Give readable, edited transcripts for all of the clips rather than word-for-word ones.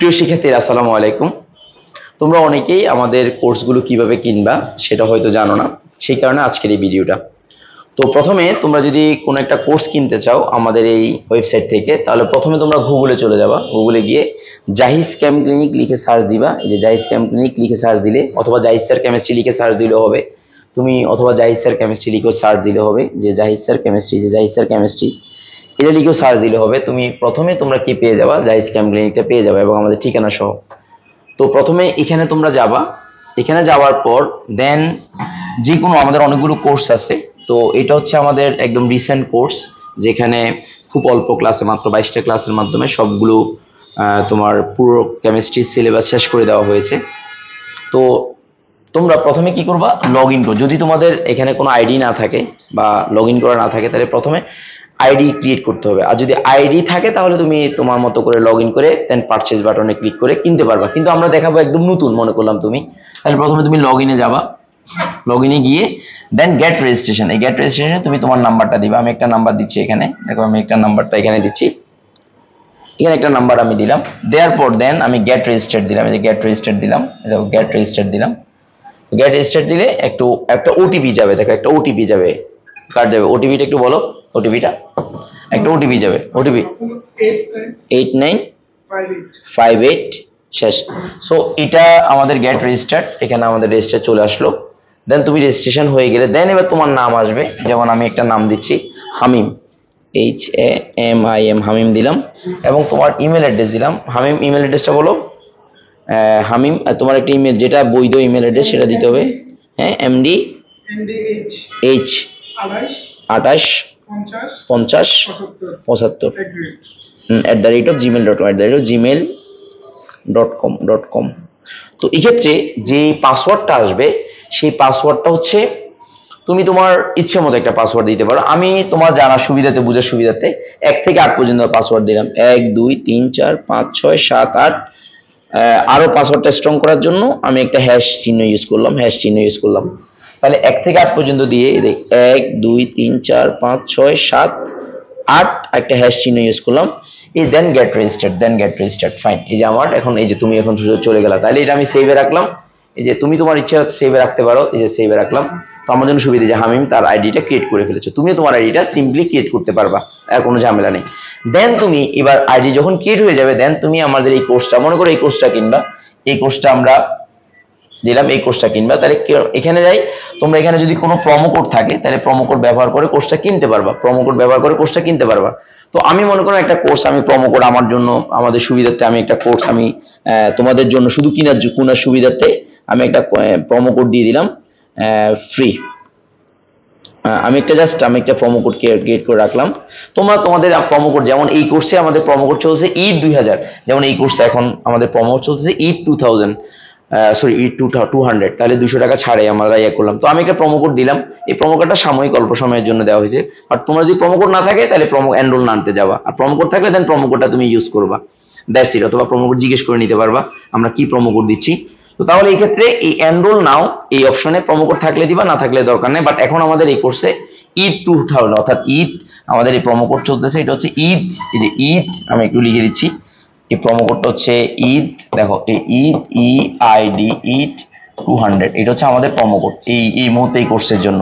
প্রিয় শিক্ষার্থীরা আসসালামু আলাইকুম। তোমরা অনেকেই আমাদের কোর্সগুলো কিভাবে কিনবা সেটা হয়তো জানো না, সেই কারণে আজকের এই ভিডিওটা। তো প্রথমে তোমরা যদি কোনো একটা কোর্স কিনতে চাও আমাদের এই ওয়েবসাইট থেকে, তাহলে প্রথমে তোমরা গুগলে চলে যাবা। গুগলে গিয়ে জাহিদ ক্যাম ক্লিনিক লিখে সার্চ দিবা। এই যে জাহিদ ক্যাম ক্লিনিক লিখে সার্চ দিলে, অথবা জাহিদ স্যার কেমিস্ট্রি লিখে সার্চ দিলেও হবে। তুমি অথবা জাহিদ স্যার কেমিস্ট্রি লিখে সার্চ দিলে হবে, যে জাহিদ স্যার কেমিস্ট্রি, যে জাহিদ স্যার কেমিস্ট্রি এটা লিখেও সার্চ দিলে হবে। তুমি প্রথমে তোমরা কি পেয়ে যাবা, জাহিদ ক্যাম ক্লিনিকটা পেয়ে যাবে এবং আমাদের ঠিকানা সহ। তো প্রথমে এখানে তোমরা যাবা। এখানে যাওয়ার পর দেন যে কোনো আমাদের অনেকগুলো কোর্স আছে। তো এটা হচ্ছে আমাদের একদম রিসেন্ট কোর্স, যেখানে খুব অল্প ক্লাসে, মাত্র 22টা ক্লাসের মাধ্যমে সবগুলো তোমার পুরো কেমিস্ট্রি সিলেবাস শেষ করে দেওয়া হয়েছে। তো তোমরা প্রথমে কি করবা, লগ ইন করো। যদি তোমাদের এখানে কোনো আইডি না থাকে বা লগ ইন করা না থাকে, তাহলে প্রথমে আইডি ক্রিয়েট করতে হবে। আর যদি আইডি থাকে তাহলে তুমি তোমার মতো করে লগ ইন করে দেন পারচেজ বাটনে ক্লিক করে কিনতে পারবা। কিন্তু আমরা দেখাবো একদম নতুন, মনে করলাম তুমি, তাহলে প্রথমে তুমি লগ ইনে যাবা। লগ ইনে গিয়ে দেন গেট রেজিস্ট্রেশন, এই গেট রেজিস্ট্রেশনে তুমি তোমার নাম্বারটা দিবা। আমি একটা নাম্বার দিচ্ছি এখানে, দেখো আমি একটা নাম্বারটা এখানে দিচ্ছি, এখানে একটা নাম্বার আমি দিলাম। দেওয়ার পর দেন আমি গেট রেজিস্টার্ড দিলাম। এই যে গেট রেজিস্টার্ড দিলাম, দেখো গেট রেজিস্টার্ড দিলাম। গেট রেজিস্টার্ড দিলে একটা ওটিপি যাবে, দেখো একটা ওটিপি যাবে। কার যাবে ওটিপিটা একটু বলো, ওটিপিটা একটা ওটিপি যাবে। ওটিপি 8958 শেষ। সো এটা আমাদের গেট রেজিস্টার্ড, এখানে আমাদের রেজিস্টার চলে আসলো। দেন তুমি রেজিস্ট্রেশন হয়ে গেলে দেন এবার তোমার নাম আসবে। যেমন আমি একটা নাম দিচ্ছি হামিম, HAMIM, হামিম দিলাম। এবং তোমার ইমেল অ্যাড্রেস দিলাম। হামিম ইমেল অ্যাড্রেসটা বলো। হামিম তোমার একটা ইমেল, যেটা বৈধ ইমেল অ্যাড্রেস সেটা দিতে হবে। হ্যাঁ, MDH 28505075 gmail.com। তো এক্ষেত্রে যে পাসওয়ার্ডটা আসবে, সেই পাসওয়ার্ডটা হচ্ছে তুমি তোমার ইচ্ছে মতো একটা পাসওয়ার্ড দিতে পারো। আমি তোমার জানার সুবিধাতে, বুঝার সুবিধাতে 1 থেকে 8 পর্যন্ত পাসওয়ার্ড দিলাম। 1 2 3 4 5 6 7 8। আরো পাসওয়ার্ডটা স্ট্রং করার জন্য আমি একটা হ্যাশ চিহ্ন ইউজ করলাম। তাহলে 1 থেকে 8 পর্যন্ত দিয়ে 1 2 3 4 5 6 7 8 একটা হ্যাশ চিহ্ন ইউজ করলাম। এই দেন গেট রেজিস্টার্ড ফাইন। এই যে আমার এখন, এই যে তুমি এখন চলে গেলা, তাহলে এটা আমি সেভে রাখলাম। এই যে তুমি তোমার ইচ্ছা সেভে রাখতে পারো, এই যে সেভে রাখলাম। তো আমার জন্য সুবিধা যে হামিম তার আইডিটা ক্রিয়েট করে ফেলেছো, তুমিও তোমার আইডিটা সিম্পলি ক্রিয়েট করতে পারবা, আর কোনো ঝামেলা নেই। দেন তুমি এবার আইডি যখন ক্রিয়েট হয়ে যাবে, দেন তুমি আমাদের এই কোর্সটা, মনে করো এই কোর্সটা কিনবা। এই কোর্সটা আমরা দিলাম, এই কোর্সটা কিনবা। তাহলে এখানে যাই, তোমরা এখানে যদি কোনো প্রোমো কোড থাকে তাহলে প্রোমো কোড ব্যবহার করে কোর্সটা কিনতে পারবা। তো আমি মনে করো একটা কোর্স, আমি প্রোমো কোড আমার জন্য, আমাদের সুবিধার্থে আমি একটা কোর্স, আমি তোমাদের জন্য শুধু কেনার সুবিধার্থে আমি একটা প্রোমো কোড দিয়ে দিলাম, ফ্রি। আমি একটা প্রোমো কোড ক্রিয়েট করে রাখলাম। তোমরা তোমাদের প্রোমো কোড, যেমন এই কোর্সে আমাদের প্রোমো কোড চলছে ঈদ 2000, যেমন এই কোর্সে এখন আমাদের প্রোমো কোড চলছে ঈদ 2000, ঈদ 200, তাহলে 200 টাকা ছাড়ে আমরা করলাম। তো আমি একটা প্রোমো কোড দিলাম। এই প্রোমো কোডটা সাময়িক অল্প সময়ের জন্য দেওয়া হয়েছে। আর তোমরা যদি প্রোমো কোড না থাকে তাহলে এনরোল না আনতে যাবা, আর প্রোমো কোড থাকলে দেন প্রোমো কোডটা তুমি ইউজ করবা, দ্যাটস ইট। অথবা প্রোমো কোড জিজ্ঞেস করে নিতে পারবা আমরা কি প্রোমো কোড দিচ্ছি। তো তাহলে এই ক্ষেত্রে এই এনরোল নাও এই অপশনে প্রোমো কোড থাকলে দিবা, না থাকলে দরকার নেই। বাট এখন আমাদের এই কোর্সে ঈদ 2000 অর্থাৎ ঈদ আমাদের এই প্রোমো কোড চলতেছে। এটা হচ্ছে ঈদ, এই যে ঈদ আমি একটু লিখে দিচ্ছি। এই প্রোমো কোডটা হচ্ছে ঈদ, দেখো এই ঈদ EID ঈদ 200, এটা হচ্ছে আমাদের প্রোমো কোড এই মুহূর্তে এই কোর্সের জন্য।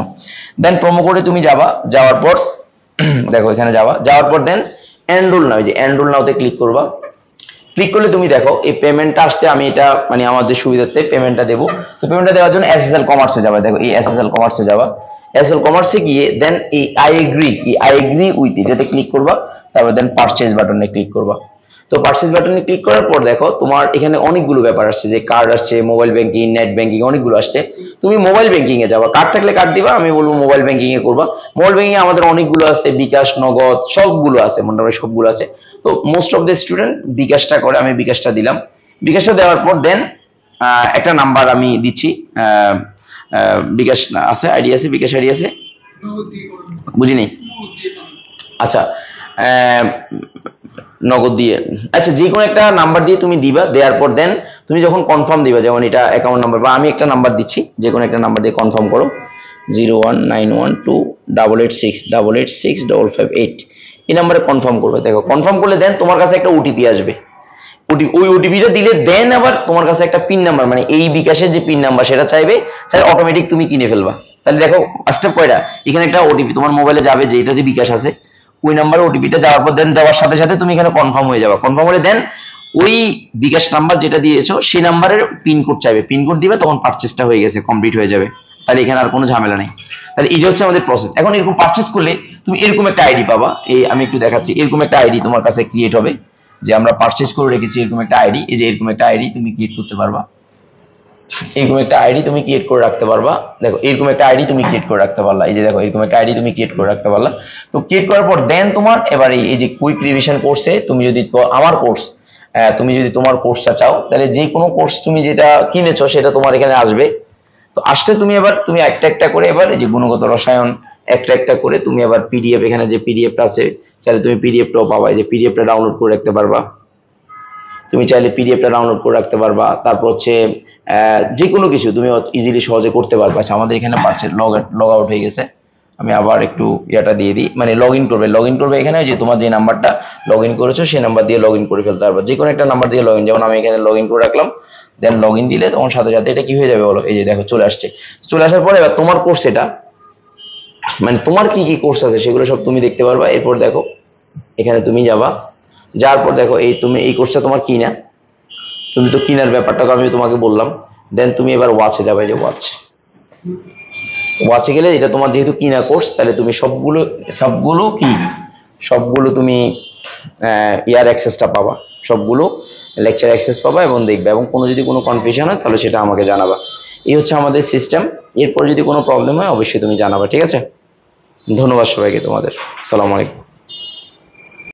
দেন প্রোমো কোডে তুমি যাবা, যাওয়ার পর দেখো এখানে যাওয়ার পর দেন এনরোল নাও, এই যে এনরোল নাওতে ক্লিক করবা। ক্লিক করলে তুমি দেখো এই পেমেন্টটা আসছে। আমি এটা মানে আমাদের সুবিধার্থে পেমেন্টটা দেবো। তো পেমেন্টটা দেওয়ার জন্য SSL কমার্সে যাবা। দেখো এই SSL কমার্সে যাবা। SSL কমার্সে গিয়ে দেন এই আই এগ্রি উইথ এটাতে ক্লিক করবা। তারপর দেন পারচেজ বাটনে ক্লিক করবা। তো পারচেজ বাটনে ক্লিক করার পর দেখো তোমার এখানে অনেকগুলো ব্যাপার আসছে, যে কার্ড আসছে, মোবাইল ব্যাংকিং, নেট ব্যাংকিং, অনেকগুলো আসছে। তুমি মোবাইল ব্যাংকিং এ যাবা, কার্ড থাকলে কার্ড দিবা, আমি বলবো মোবাইল ব্যাংকিং এ করবা। মোবাইল ব্যাংকিং এ আমাদের অনেকগুলো আছে, বিকাশ, নগদ, সবগুলো আছে, মোটামুটি সবগুলো আছে। তো মোস্ট অফ দ্য স্টুডেন্ট বিকাশটা করে, আমি বিকাশটা দিলাম। বিকাশটা দেওয়ার পর দেন একটা নাম্বার আমি দিচ্ছি, বিকাশ আছে, আইডি আছে, বিকাশ আইডি আছে, বুঝিনি। আচ্ছা, নগদ দিয়ে, আচ্ছা যে কোনো একটা নাম্বার দিয়ে তুমি দিবা। দেওয়ার পর দেন তুমি যখন কনফার্ম দিবা, যেমন এটা অ্যাকাউন্ট নাম্বার, বা আমি একটা নাম্বার দিচ্ছি, যে কোনো একটা নাম্বার দিয়ে কনফার্ম করো। 0191288686558 এই নাম্বারে কনফার্ম করবে। দেখো কনফার্ম করলে দেন তোমার কাছে একটা ওটিপি আসবে। ওই ওটিপিটা দিলে দেন আবার তোমার কাছে একটা পিন নাম্বার, মানে এই বিকাশের যে পিন নাম্বার সেটা চাইবে, স্যার অটোমেটিক তুমি কিনে ফেলবা। তাহলে দেখো স্টেপ কয়টা, এখানে একটা ওটিপি তোমার মোবাইলে যাবে যেটাতে বিকাশ আছে, ওই নাম্বার ওটিপিটা যাওয়ার পর দেন দেওয়ার সাথে সাথে তুমি এখানে কনফার্ম হয়ে যাবে, কনফার্ম হলে দেন ওই বিকাশ নাম্বার যেটা দিয়েছো সেই নাম্বারের পিন কোড চাইবে, পিন কোড দিবে, তখন পারচেসটা হয়ে গেছে, কমপ্লিট হয়ে যাবে। তাহলে এখানে আর কোনো ঝামেলা নেই। তাহলে এই যে হচ্ছে আমাদের প্রসেস। এখন এরকম পারচেস করলে তুমি এরকম একটা আইডি পাবা, এই আমি একটু দেখাচ্ছি, এরকম একটা আইডি তোমার কাছে ক্রিয়েট হবে, যে আমরা পারচেস করে রেখেছি এরকম একটা আইডি, এই যে এরকম একটা আইডি তুমি ক্রিয়েট করতে পারবা, এরকম একটা আইডি তুমি ক্রিয়েট করে রাখতে পারবা। দেখো এরকম একটা আইডি তুমি ক্রিয়েট করে রাখতে পারলা, এই যে দেখো এরকম একটা আইডি তুমি ক্রিয়েট করে রাখতে পারলা। তো ক্রিয়েট করার পর দেন তোমার এবার এই যে কুইক রিভিশন কোর্সে তুমি যদি আমার কোর্স, তুমি যদি তোমার কোর্সটা চাও, তাহলে যে কোনো কোর্স তুমি যেটা কিনেছো সেটা তোমার এখানে আসবে। তো আসলে তুমি এবার তুমি একটা একটা করে এবার এই যে গুণগত রসায়ন একটা একটা করে তুমি এবার পিডিএফ, এখানে যে পিডিএফটা আছে চাইলে তুমি পিডিএফটাও পাবা, এই যে পিডিএফটা ডাউনলোড করে রাখতে পারবা, তুমি চাইলে পিডিএফটা ডাউনলোড করে রাখতে পারবা। তারপর হচ্ছে যে কোনো কিছু তুমি ইজিলি সহজে করতে পারবা। আচ্ছা আমাদের এখানে পারচেজ লগ আউট হয়ে গেছে, আমি আবার একটু ইয়াটা দিয়ে দিই, মানে লগ ইন করবে এখানে, যে তোমার যে নাম্বারটা লগ ইন করেছো সেই নাম্বার দিয়ে লগ ইন করে ফেলতে পারবা, যে কোনো একটা নাম্বার দিয়ে লগ ইন, যেমন আমি এখানে লগ ইন করে রাখলাম, দেন লগ ইন দিলে তখন সাথে সাথে এটা কি হয়ে যাবে বলো, এই যে দেখো চলে আসছে। চলে আসার পরে এবার তোমার কোর্স, এটা মানে তোমার কি কি কোর্স আছে সেগুলো সব তুমি দেখতে পারবা। এরপর দেখো এখানে তুমি যাবা, যাওয়ার পর দেখো এই তুমি এই কোর্সটা তোমার কিনা, তুমি তো কিনার ব্যাপারটা তো আমি তোমাকে বললাম। দেন তুমি এবার ওয়াচে যাবে, যে ওয়াচে গেলে এটা তোমার যেহেতু কিনা কোর্স, তাহলে তুমি সবগুলো তুমি ইয়ার অ্যাক্সেসটা পাবা, সবগুলো লেকচার অ্যাক্সেস পাবা এবং দেখবে, এবং কোনো যদি কোনো কনফিউশন হয় তাহলে সেটা আমাকে জানাবা। এই হচ্ছে আমাদের সিস্টেম। এরপর যদি কোনো প্রবলেম হয় অবশ্যই তুমি জানাবা, ঠিক আছে? ধন্যবাদ সবাইকে তোমাদের। আসসালামু আলাইকুম।